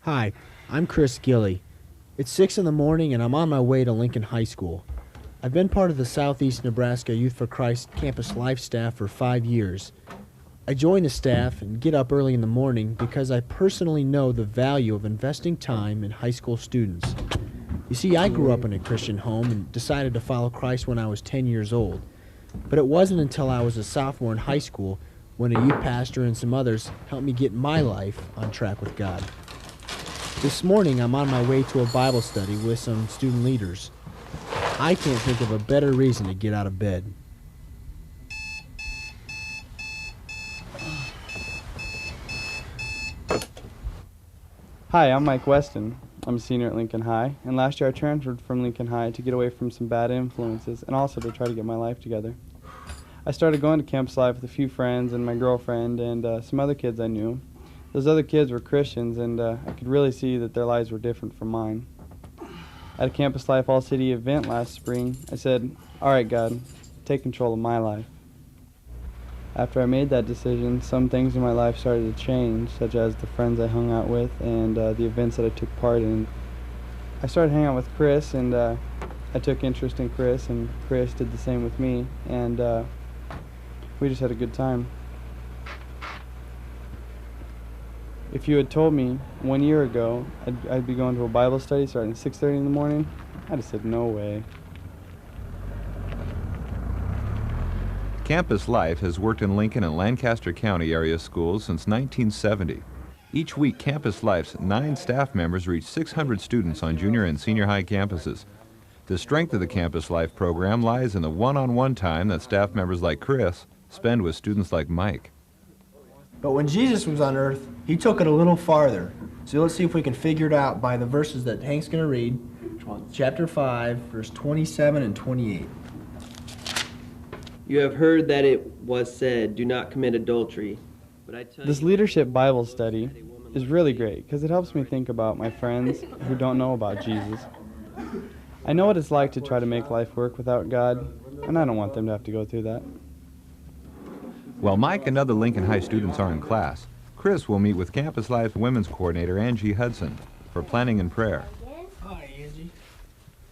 Hi, I'm Chris Gilly. It's 6 in the morning and I'm on my way to Lincoln High School. I've been part of the Southeast Nebraska Youth for Christ Campus Life staff for 5 years. I join the staff and get up early in the morning because I personally know the value of investing time in high school students. You see, I grew up in a Christian home and decided to follow Christ when I was 10 years old. But it wasn't until I was a sophomore in high school when a youth pastor and some others helped me get my life on track with God. This morning, I'm on my way to a Bible study with some student leaders. I can't think of a better reason to get out of bed. Hi, I'm Mike Weston. I'm a senior at Lincoln High, and last year I transferred from Lincoln High to get away from some bad influences and also to try to get my life together. I started going to campus life with a few friends and my girlfriend and some other kids I knew. Those other kids were Christians, and I could really see that their lives were different from mine. At a Campus Life All-City event last spring, I said, "All right, God, take control of my life." After I made that decision, some things in my life started to change, such as the friends I hung out with and the events that I took part in. I started hanging out with Chris, and I took interest in Chris, and Chris did the same with me, and we just had a good time. If you had told me 1 year ago I'd be going to a Bible study starting at 6:30 in the morning, I'd have said no way. Campus Life has worked in Lincoln and Lancaster County area schools since 1970. Each week, Campus Life's 9 staff members reach 600 students on junior and senior high campuses. The strength of the Campus Life program lies in the one-on-one time that staff members like Chris spend with students like Mike. But when Jesus was on earth, he took it a little farther. So let's see if we can figure it out by the verses that Hank's going to read. Chapter 5, verse 27 and 28. You have heard that it was said, do not commit adultery. But I tell This you, leadership Bible study is really great because it helps me think about my friends who don't know about Jesus. I know what it's like to try to make life work without God, and I don't want them to have to go through that. While Mike and other Lincoln High students are in class, Chris will meet with Campus Life Women's Coordinator Angie Hudson for planning and prayer. Hi, Angie.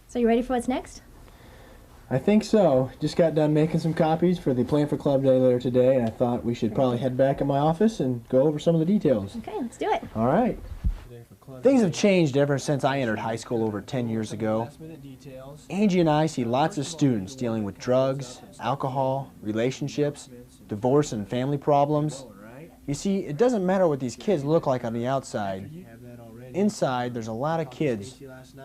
So you ready for what's next? I think so. Just got done making some copies for the Plan for Club Day later today, and I thought we should probably head back in my office and go over some of the details. Okay, let's do it. All right. Things have changed ever since I entered high school over 10 years ago. Angie and I see lots of students dealing with drugs, alcohol, relationships, divorce and family problems. You see, it doesn't matter what these kids look like on the outside. Inside, there's a lot of kids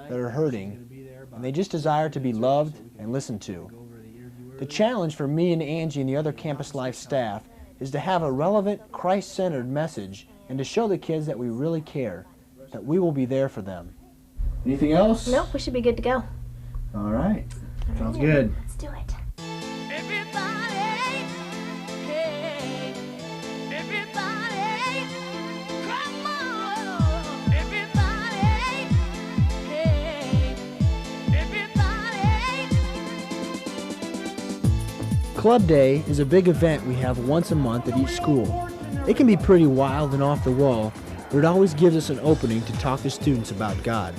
that are hurting, and they just desire to be loved and listened to. The challenge for me and Angie and the other Campus Life staff is to have a relevant, Christ-centered message and to show the kids that we really care, that we will be there for them. Anything else? Nope, we should be good to go. All right. Sounds good. Let's do it. Club Day is a big event we have once a month at each school. It can be pretty wild and off the wall, but it always gives us an opening to talk to students about God.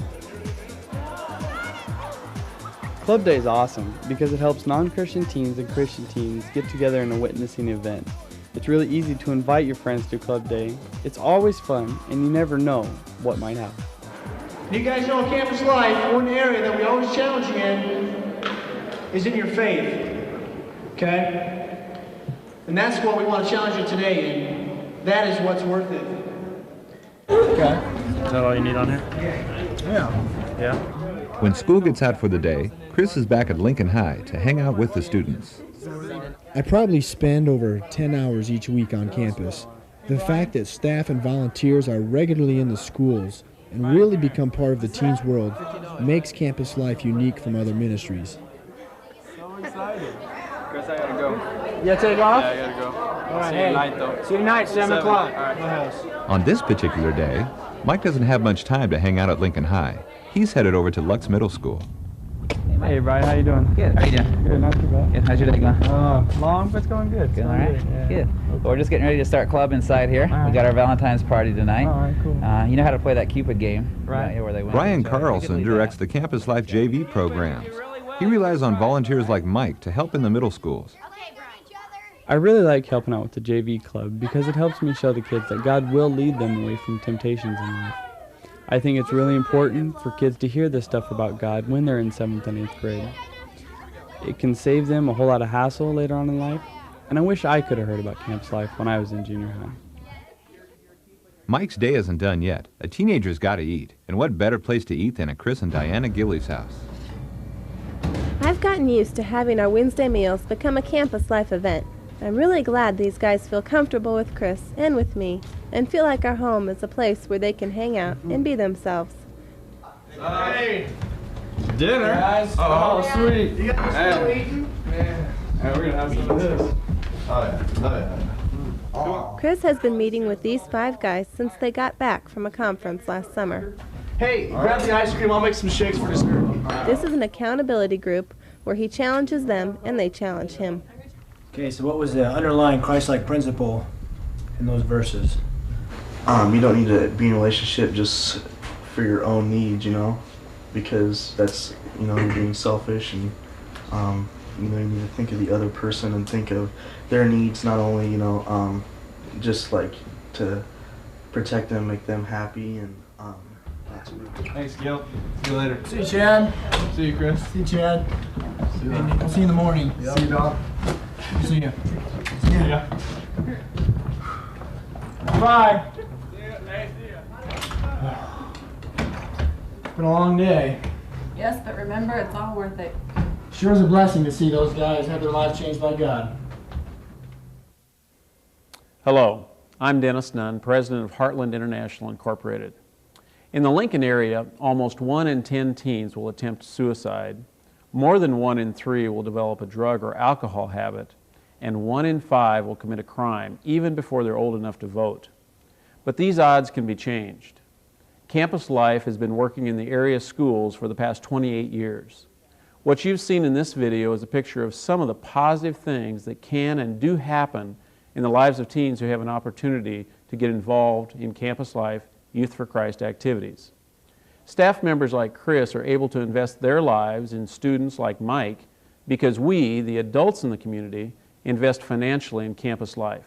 Club Day is awesome because it helps non-Christian teens and Christian teens get together in a witnessing event. It's really easy to invite your friends to Club Day. It's always fun, and you never know what might happen. You guys know Campus Life, one area that we always challenge you in is in your faith. Okay? And that's what we want to challenge you today in. That is what's worth it. Okay. Is that all you need on here? Yeah. Yeah? When school gets out for the day, Chris is back at Lincoln High to hang out with the students. I probably spend over 10 hours each week on campus. The fact that staff and volunteers are regularly in the schools and really become part of the teens' world makes Campus Life unique from other ministries. So excited. Chris, I gotta go. You gotta take off? Yeah, I gotta go. All right, See you tonight, though. See you tonight, 7 o'clock. All right. My house. On this particular day, Mike doesn't have much time to hang out at Lincoln High. He's headed over to Lux Middle School. Hey, Brian, how you doing? Good. How are you doing? Good, not too bad. Good. How's your day going? Long, but it's going good. It's Good. All going right. Yeah. Good. Well, we're just getting ready to start club inside here. All right. We got our Valentine's party tonight. All right, cool. You know how to play that Cupid game, Right. Yeah, where they win. Brian So you could Carlson lead directs that. the Campus Life JV programs. He relies on volunteers like Mike to help in the middle schools. I really like helping out with the JV club because it helps me show the kids that God will lead them away from temptations in life. I think it's really important for kids to hear this stuff about God when they're in 7th and 8th grade. It can save them a whole lot of hassle later on in life, and I wish I could have heard about Campus Life when I was in junior high. Mike's day isn't done yet. A teenager's got to eat, and what better place to eat than at Chris and Diana Gilly's house? I've gotten used to having our Wednesday meals become a Campus Life event. I'm really glad these guys feel comfortable with Chris and with me and feel like our home is a place where they can hang out and be themselves. Hey! Dinner? Guys. Oh, sweet. You guys still eating? Yeah. Hey, we're gonna have some of this. Oh, yeah. Oh, yeah. Chris has been meeting with these 5 guys since they got back from a conference last summer. Hey, grab the ice cream. I'll make some shakes for dessert. This is an accountability group where he challenges them and they challenge him. Okay, so what was the underlying Christ-like principle in those verses? You don't need to be in a relationship just for your own needs, you know, because that's, you know, you're being selfish, and you know, you need to think of the other person and think of their needs, not only, you know, just like to protect them, make them happy, and that's really. Thanks, Gil. See you later. See you, Chad. See you, Chris. See you, Chad. See you. I'll see you in the morning. See you, Doc. See you. Yeah. Bye. It's been a long day. Yes, but remember, it's all worth it. Sure is a blessing to see those guys have their lives changed by God. Hello, I'm Dennis Nunn, president of Heartland International Incorporated. In the Lincoln area, almost 1 in 10 teens will attempt suicide, more than 1 in 3 will develop a drug or alcohol habit, and 1 in 5 will commit a crime even before they're old enough to vote. But these odds can be changed. Campus Life has been working in the area schools for the past 28 years. What you've seen in this video is a picture of some of the positive things that can and do happen in the lives of teens who have an opportunity to get involved in Campus Life Youth for Christ activities. Staff members like Chris are able to invest their lives in students like Mike because we, the adults in the community, invest financially in Campus Life.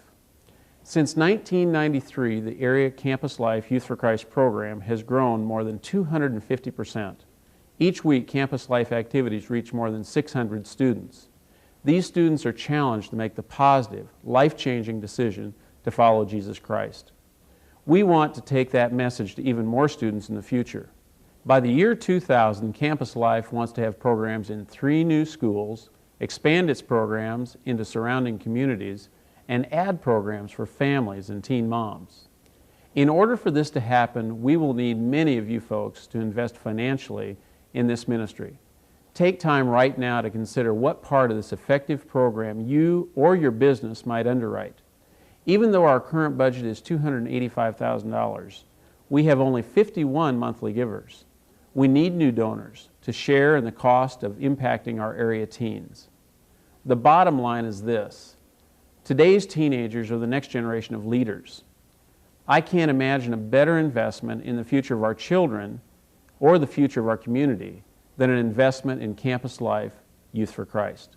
Since 1993, the area Campus Life Youth for Christ program has grown more than 250%. Each week, Campus Life activities reach more than 600 students. These students are challenged to make the positive, life-changing decision to follow Jesus Christ. We want to take that message to even more students in the future. By the year 2000, Campus Life wants to have programs in 3 new schools, expand its programs into surrounding communities, and add programs for families and teen moms. In order for this to happen, we will need many of you folks to invest financially in this ministry. Take time right now to consider what part of this effective program you or your business might underwrite. Even though our current budget is $285,000, we have only 51 monthly givers. We need new donors to share in the cost of impacting our area teens. The bottom line is this: today's teenagers are the next generation of leaders. I can't imagine a better investment in the future of our children or the future of our community than an investment in Campus Life Youth for Christ.